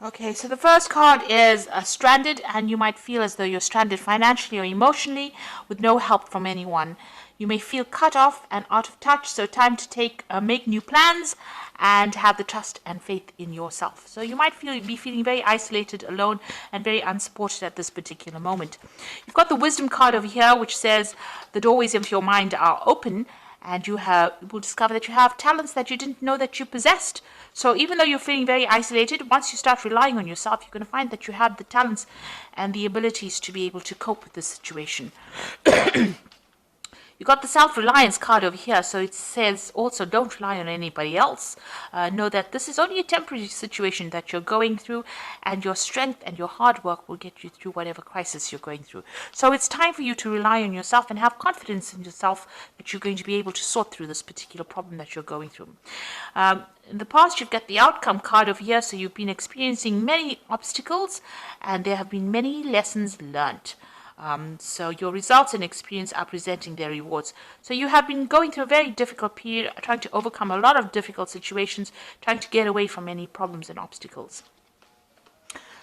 Okay, so the first card is stranded, and you might feel as though you're stranded financially or emotionally with no help from anyone. You may feel cut off and out of touch, so time to make new plans and have the trust and faith in yourself. So you might be feeling very isolated, alone, and very unsupported at this particular moment. You've got the wisdom card over here, which says the doorways of your mind are open, and will discover that you have talents that you didn't know that you possessed. So even though you're feeling very isolated, once you start relying on yourself, you're going to find that you have the talents and the abilities to be able to cope with this situation. You got the self-reliance card over here, so it says also don't rely on anybody else. Know that this is only a temporary situation that you're going through, and your strength and your hard work will get you through whatever crisis you're going through. So it's time for you to rely on yourself and have confidence in yourself that you're going to be able to sort through this particular problem that you're going through. In the past, you've got the outcome card over here, so you've been experiencing many obstacles, and there have been many lessons learned. So your results and experience are presenting their rewards. So you have been going through a very difficult period, trying to overcome a lot of difficult situations, trying to get away from any problems and obstacles.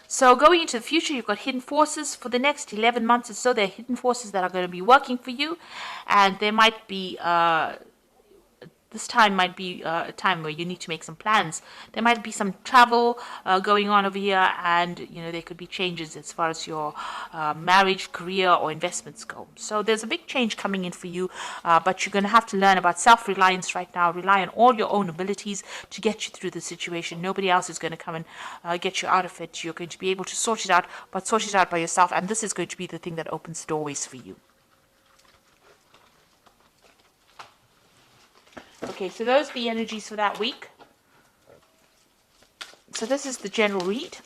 So going into the future, you've got hidden forces for the next 11 months or so. There are hidden forces that are going to be working for you, and there might be this time might be a time where you need to make some plans. There might be some travel going on over here, and there could be changes as far as your marriage, career, or investments go. So there's a big change coming in for you, but you're going to have to learn about self-reliance right now. Rely on all your own abilities to get you through the situation. Nobody else is going to come and get you out of it. You're going to be able to sort it out, but sort it out by yourself, and this is going to be the thing that opens doorways for you. Okay, so those are the energies for that week. So this is the general read.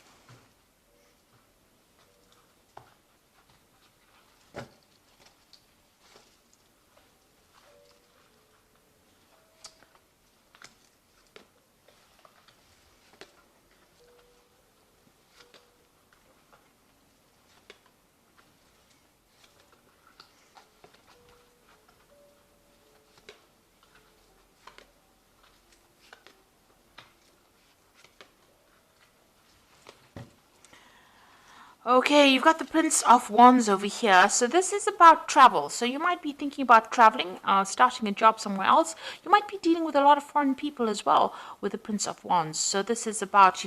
Okay, you've got the Prince of Wands over here. So this is about travel. So you might be thinking about traveling, starting a job somewhere else. You might be dealing with a lot of foreign people as well with the Prince of Wands. So this is about,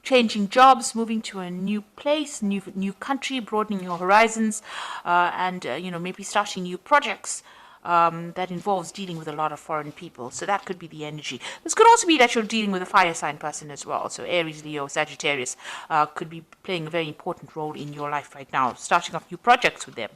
changing jobs, moving to a new place, new country, broadening your horizons, and maybe starting new projects. That involves dealing with a lot of foreign people. So that could be the energy. This could also be that you're dealing with a fire sign person as well. So Aries, Leo, Sagittarius could be playing a very important role in your life right now, starting off new projects with them.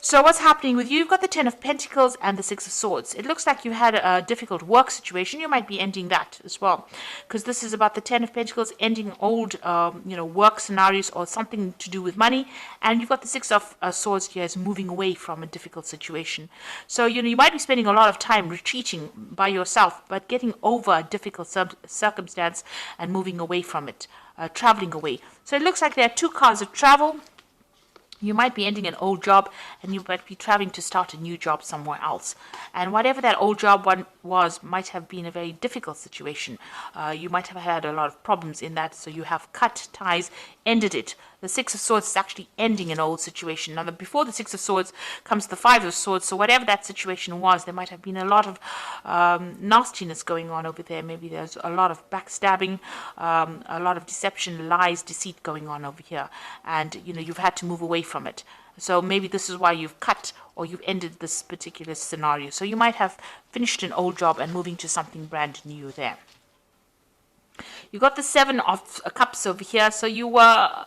So what's happening with you? You've got the Ten of Pentacles and the Six of Swords. It looks like you had a difficult work situation. You might be ending that as well, because this is about the Ten of Pentacles ending old, work scenarios or something to do with money. And you've got the Six of Swords here as moving away from a difficult situation. So, you might be spending a lot of time retreating by yourself, but getting over a difficult circumstance and moving away from it, traveling away. So it looks like there are two cards of travel. You might be ending an old job, and you might be traveling to start a new job somewhere else. And whatever that old job was might have been a very difficult situation. You might have had a lot of problems in that, so you have cut ties, ended it. The Six of Swords is actually ending an old situation. Now, before the Six of Swords comes the Five of Swords, so whatever that situation was, there might have been a lot of nastiness going on over there. Maybe there's a lot of backstabbing, a lot of deception, lies, deceit going on over here. And, you've had to move away from it. So maybe this is why you've cut or you've ended this particular scenario. So you might have finished an old job and moving to something brand new there. You got the Seven of Cups over here. So you were,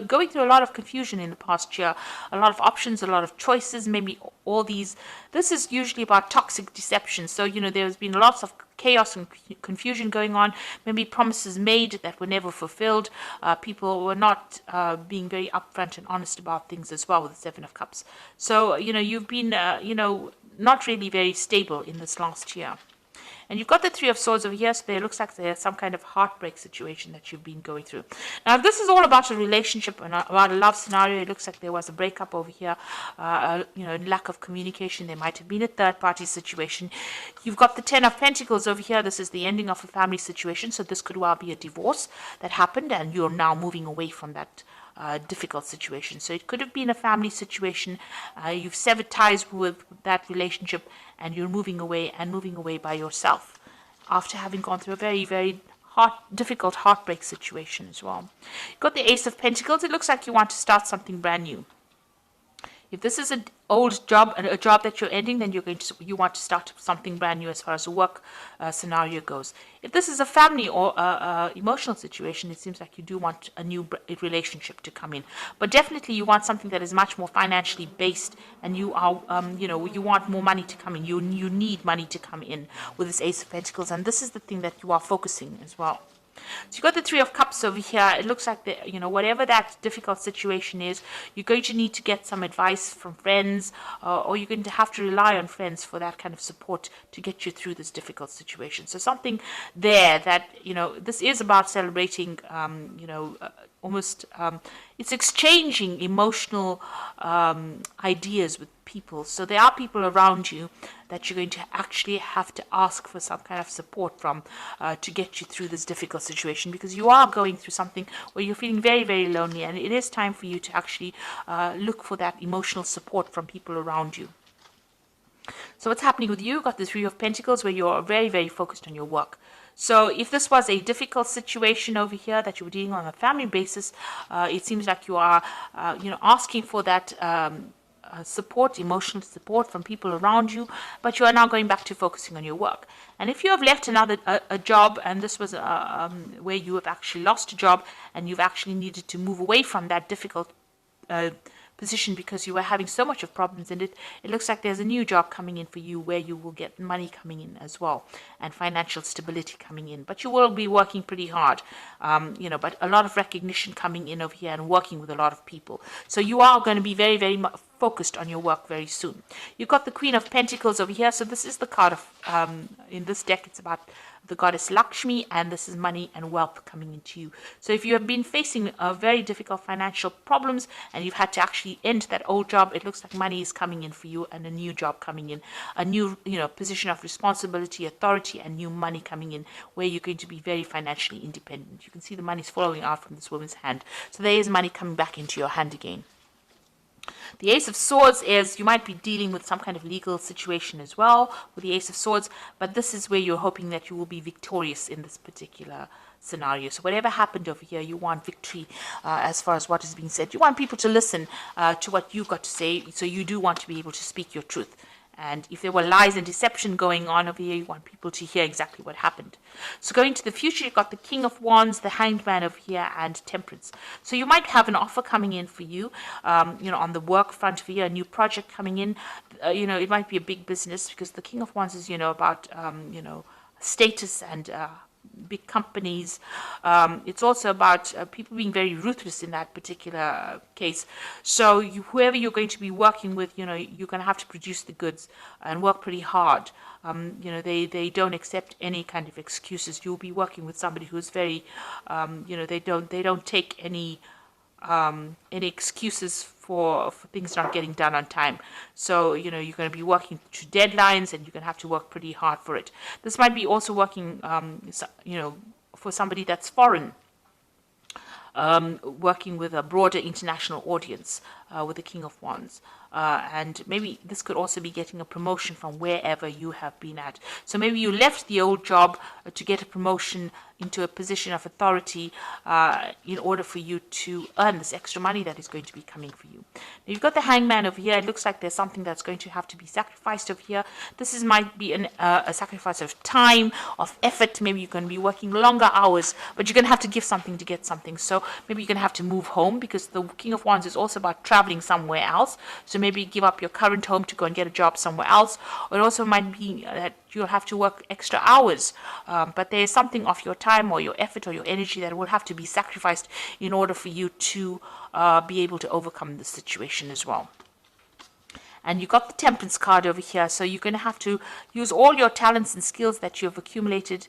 going through a lot of confusion in the past year, a lot of options, a lot of choices, maybe all these. This is usually about toxic deception. So, there's been lots of chaos and confusion going on, maybe promises made that were never fulfilled. People were not being very upfront and honest about things as well with the Seven of Cups. So, you've been, not really very stable in this last year. And you've got the Three of Swords over here, so there looks like there's some kind of heartbreak situation that you've been going through. Now, if this is all about a relationship and about a love scenario, it looks like there was a breakup over here, lack of communication. There might have been a third-party situation. You've got the Ten of Pentacles over here. This is the ending of a family situation, so this could well be a divorce that happened, and you're now moving away from that difficult situation. So it could have been a family situation. You've severed ties with that relationship, and you're moving away by yourself after having gone through a very, very difficult heartbreak situation as well. You've got the Ace of Pentacles. It looks like you want to start something brand new. If this is an old job, a job that you're ending, then you want to start something brand new as far as the work scenario goes. If this is a family or emotional situation, it seems like you do want a new relationship to come in. But definitely you want something that is much more financially based, and you are, you want more money to come in. You need money to come in with this Ace of Pentacles, and this is the thing that you are focusing as well. So you've got the Three of Cups over here. It looks like, whatever that difficult situation is, you're going to need to get some advice from friends, or you're going to have to rely on friends for that kind of support to get you through this difficult situation. So something there that, this is about celebrating, almost, it's exchanging emotional ideas with people. So there are people around you that you're going to actually have to ask for some kind of support from to get you through this difficult situation, because you are going through something where you're feeling very, very lonely, and it is time for you to actually look for that emotional support from people around you. So what's happening with you? You've got the Three of Pentacles where you're very, very focused on your work. So if this was a difficult situation over here that you were dealing on a family basis, it seems like you are, asking for that support, emotional support from people around you, but you are now going back to focusing on your work. And if you have left a job, and this was where you have actually lost a job, and you've actually needed to move away from that difficult position because you were having so much of problems in it, it looks like there's a new job coming in for you where you will get money coming in as well, and financial stability coming in. But you will be working pretty hard, but a lot of recognition coming in over here and working with a lot of people. So you are going to be very, very focused on your work very soon. You've got the Queen of Pentacles over here. So this is the card of, in this deck, it's about the goddess Lakshmi, and this is money and wealth coming into you. So if you have been facing very difficult financial problems and you've had to actually end that old job, it looks like money is coming in for you, and a new job coming in, a new position of responsibility, authority, and new money coming in where you're going to be very financially independent. You can see the money's flowing out from this woman's hand. So there is money coming back into your hand again. The Ace of Swords is, you might be dealing with some kind of legal situation as well with the Ace of Swords, but this is where you're hoping that you will be victorious in this particular scenario. So whatever happened over here, you want victory as far as what is being said. You want people to listen to what you've got to say, so you do want to be able to speak your truth. And if there were lies and deception going on over here, you want people to hear exactly what happened. So going to the future, you've got the King of Wands, the Hanged Man over here, and Temperance. So you might have an offer coming in for you, on the work front for you, a new project coming in. It might be a big business, because the King of Wands is, about, status and big companies. It's also about people being very ruthless in that particular case. So whoever you're going to be working with, you're going to have to produce the goods and work pretty hard. They don't accept any kind of excuses. You'll be working with somebody who's very, they don't take any excuses for things not getting done on time. So, you're going to be working to deadlines, and you're going to have to work pretty hard for it. This might be also working, for somebody that's foreign, working with a broader international audience with the King of Wands. And maybe this could also be getting a promotion from wherever you have been at. So maybe you left the old job to get a promotion into a position of authority in order for you to earn this extra money that is going to be coming for you. Now, you've got the Hangman over here. It looks like there's something that's going to have to be sacrificed over here. This might be a sacrifice of time, of effort. Maybe you're going to be working longer hours, but you're going to have to give something to get something. So maybe you're going to have to move home, because the King of Wands is also about traveling somewhere else. So maybe give up your current home to go and get a job somewhere else. Or it also might be that you'll have to work extra hours, but there is something of your time or your effort or your energy that will have to be sacrificed in order for you to be able to overcome the situation as well. And you got the Temperance card over here, so you're going to have to use all your talents and skills that you have accumulated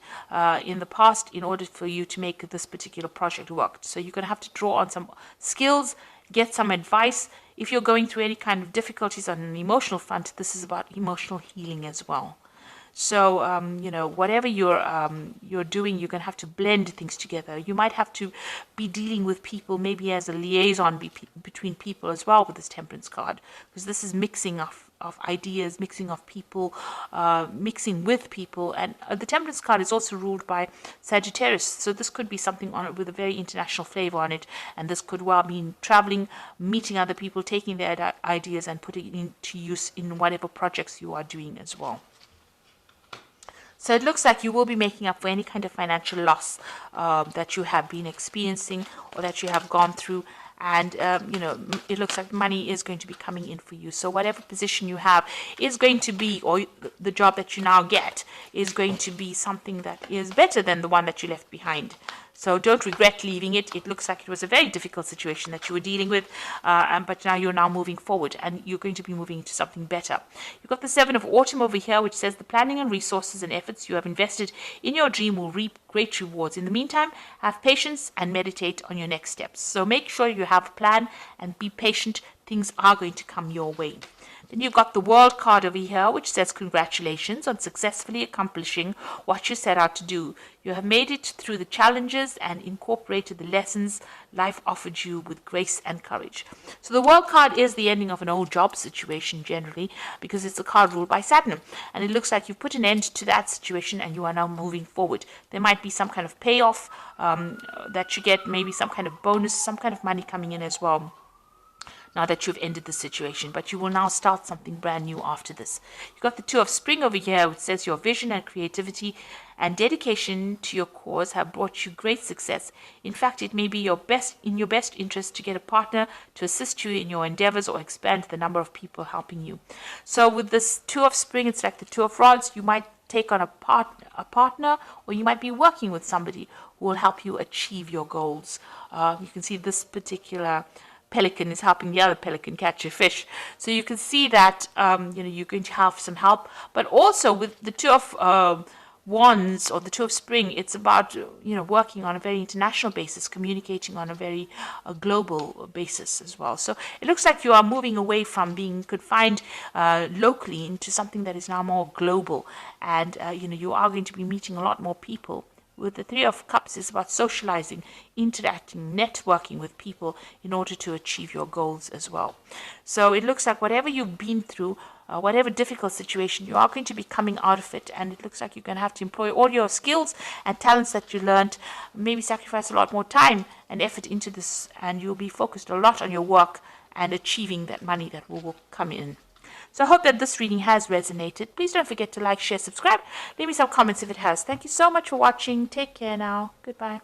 in the past in order for you to make this particular project work. So you're going to have to draw on some skills, get some advice. If you're going through any kind of difficulties on an emotional front, this is about emotional healing as well. So, whatever you're doing, you're going to have to blend things together. You might have to be dealing with people, maybe as a liaison between people as well with this Temperance card, because this is mixing of ideas, mixing of people, mixing with people. And the Temperance card is also ruled by Sagittarius. So this could be something on it with a very international flavor on it. And this could well mean traveling, meeting other people, taking their ideas and putting it into use in whatever projects you are doing as well. So it looks like you will be making up for any kind of financial loss that you have been experiencing or that you have gone through. And, it looks like money is going to be coming in for you. So whatever position you have is going to be, or the job that you now get is going to be something that is better than the one that you left behind. So don't regret leaving it. It looks like it was a very difficult situation that you were dealing with, but now you're moving forward and you're going to be moving into something better. You've got the Seven of Autumn over here, which says the planning and resources and efforts you have invested in your dream will reap great rewards. In the meantime, have patience and meditate on your next steps. So make sure you have a plan and be patient. Things are going to come your way. Then you've got the World card over here, which says congratulations on successfully accomplishing what you set out to do. You have made it through the challenges and incorporated the lessons life offered you with grace and courage. So the World card is the ending of an old job situation generally, because it's a card ruled by Saturn. And it looks like you've put an end to that situation and you are now moving forward. There might be some kind of payoff that you get, maybe some kind of bonus, some kind of money coming in as well, now that you've ended the situation, but you will now start something brand new after this. You've got the Two of Spring over here, which says your vision and creativity and dedication to your cause have brought you great success. In fact, it may be in your best interest to get a partner to assist you in your endeavors or expand the number of people helping you. So with this Two of Spring, it's like the Two of Rods. You might take on a partner, or you might be working with somebody who will help you achieve your goals. You can see this particular pelican is helping the other pelican catch a fish. So you can see that you're going to have some help. But also with the Two of Wands or the Two of Spring, it's about working on a very international basis, communicating on a very global basis as well. So it looks like you are moving away from being confined locally into something that is now more global, and you are going to be meeting a lot more people. With the Three of Cups, it's about socializing, interacting, networking with people in order to achieve your goals as well. So it looks like whatever you've been through, whatever difficult situation, you are going to be coming out of it. And it looks like you're going to have to employ all your skills and talents that you learned, maybe sacrifice a lot more time and effort into this, and you'll be focused a lot on your work and achieving that money that will come in. So I hope that this reading has resonated. Please don't forget to like, share, subscribe. Leave me some comments if it has. Thank you so much for watching. Take care now. Goodbye.